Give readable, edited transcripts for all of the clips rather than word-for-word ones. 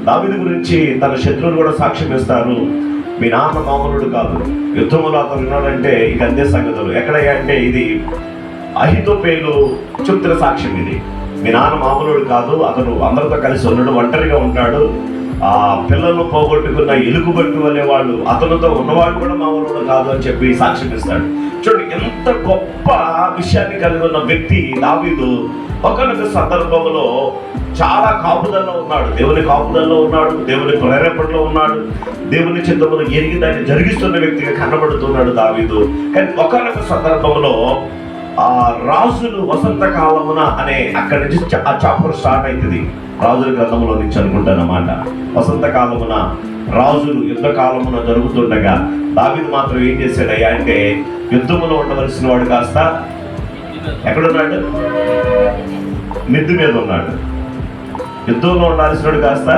దావీదు గురించి తన శత్రువులు కూడా సాక్ష్యం ఇస్తారు. మీ నాన్న మామూలుడు కాదు, యుద్ధములో అతను ఉన్నాడంటే ఇక అంతే సంగతులు. ఎక్కడయ్యా అంటే ఇది అహితోపేలు చెప్తున్న సాక్ష్యం. ఇది మీ నాన్న మామూలుడు కాదు, అతను అందరితో కలిసి ఉన్నాడు, ఒంటరిగా ఉంటాడు, ఆ పిల్లలను పోగొట్టుకున్న ఎలుగుబట్టు అనే వాళ్ళు అతనితో ఉన్నవాడు కూడా మామూలుడు కాదు అని చెప్పి సాక్ష్యం ఇస్తాడు. చూడండి, ఎంత గొప్ప విషయాన్ని కలిగి ఉన్న వ్యక్తి దావీదు. ఒకనొక సందర్భంలో చాలా కాపుదల్లో ఉన్నాడు, దేవుని కాపుదల్లో ఉన్నాడు, దేవుని ప్రేరేపణలో ఉన్నాడు, దేవుని చిత్తమును ఎరిగి దాన్ని జరిగిస్తున్న వ్యక్తిగా కనబడుతున్నాడు దావీదు. కానీ ఒకనొక సందర్భంలో ఆ రాజులు వసంత కాలమున అనే అక్కడి నుంచి ఆ చాప్టర్ స్టార్ట్ అవుతుంది, రాజుల గ్రంథంలో నుంచి అనుకుంటానమాట. వసంత కాలమున రాజులు యుద్ధ కాలమున జరుగుతుండగా దావీదు మాత్రం ఏం చేశాడయ్యా అంటే యుద్ధములో ఉండవలసిన వాడు కాస్త ఎక్కడున్నాడు? మిద్ది మీద ఉన్నాడు. యుద్ధంలో ఉండాల్సిన వాడు కాస్త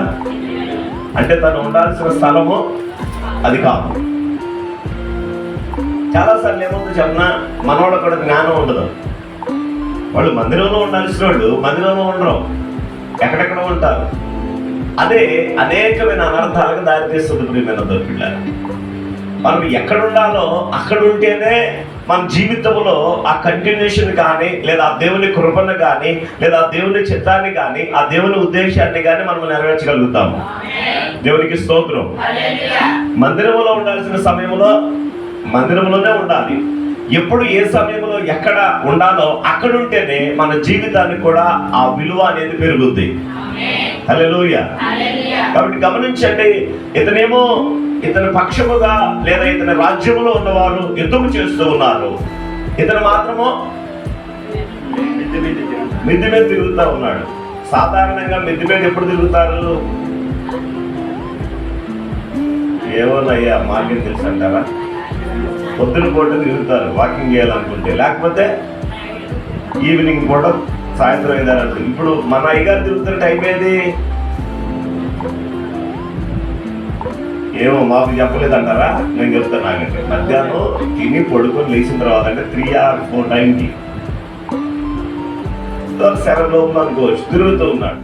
అంటే తను ఉండాల్సిన స్థలము అది కాదు. చాలాసార్లు ఏముందో చెప్పినా మనవాళ్ళ కూడా జ్ఞానం ఉండదు. వాళ్ళు మందిరంలో ఉండాల్సిన వాళ్ళు మందిరంలో ఉండరు, ఎక్కడెక్కడ ఉంటారు. అదే అనేకమైన అనర్థాలకు దారితీస్తుంది. ప్రియమైన దొరికిళ్ళారు, మనం ఎక్కడ ఉండాలో అక్కడ ఉంటేనే మన జీవితంలో ఆ కంటిన్యూషన్ కానీ, లేదా ఆ దేవుని కృపను కానీ, లేదా ఆ దేవుని చిత్తాన్ని కానీ, ఆ దేవుని ఉద్దేశాన్ని కానీ మనం నెరవేర్చగలుగుతాము. దేవునికి స్తోత్రం. మందిరంలో ఉండాల్సిన సమయంలో మందిరంలోనే ఉండాలి. ఎప్పుడు ఏ సమయంలో ఎక్కడ ఉండాలో అక్కడ ఉంటేనే మన జీవితానికి కూడా ఆ విలువ అనేది పెరుగుద్ది. హల్లెలూయా. కాబట్టి గమనించండి, ఇతనేమో ఇతని పక్షముగా లేదా ఇతని రాజ్యములో ఉన్నవారు యుద్ధము చేస్తూ ఉన్నారు, ఇతను మాత్రము మిద్ది మీద తిరుగుతూ ఉన్నాడు. సాధారణంగా మిద్ది మీద ఎప్పుడు తిరుగుతారు? ఏమోనయ్యా మార్గం తెలుసు అంటారా? పొద్దున పూట తిరుగుతారు వాకింగ్ చేయాలనుకుంటే, లేకపోతే ఈవినింగ్ పూట సాయంత్రం అయిందన్నట్టు. ఇప్పుడు మన అయ్యగారు తిరుగుతున్న టైం ఏది? ఏమో మాకు చెప్పలేదంటారా? నేను చెప్తాను. నాకంటే మధ్యాహ్నం తిని పడుకొని లేచిన తర్వాత అంటే 3 or 4 టైంకి 7 లోపు అనుకోవచ్చు తిరుగుతూ ఉన్నాడు.